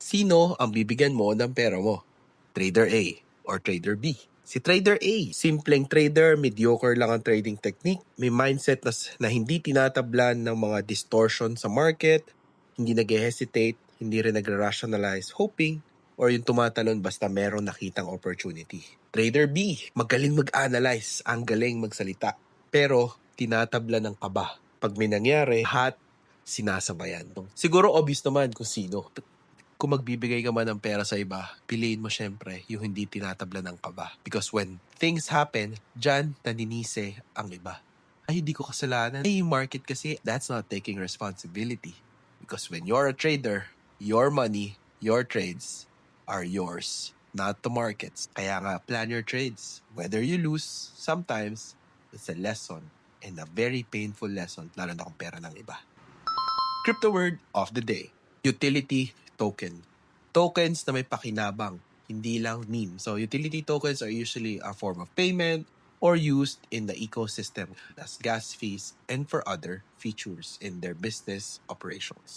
Sino ang bibigyan mo ng pera mo? Trader A or Trader B? Si Trader A, simpleng trader, mediocre lang ang trading technique, may mindset na hindi tinatablan ng mga distortion sa market, hindi nag-hesitate, hindi rin nag-rationalize, hoping, or yung tumatalon basta meron nakitang opportunity. Trader B, magaling mag-analyze, ang galing magsalita, pero tinatabla ng kaba. Pag may nangyari, lahat sinasabayan. Siguro obvious naman kung sino. Kung magbibigay ka man ng pera sa iba, piliin mo syempre yung hindi tinatabla ng kaba. Because when things happen, dyan naninisi ang iba. Ay, hindi ko kasalanan. Ay, yung market kasi, that's not taking responsibility. Because when you're a trader, your money, your trades are yours, not the markets. Kaya nga, plan your trades. Whether you lose, sometimes, it's a lesson and a very painful lesson, lalo na kung pera ng iba. Crypto word of the day, utility token. Tokens na may pakinabang, hindi lang meme. So utility tokens are usually a form of payment or used in the ecosystem as gas fees and for other features in their business operations.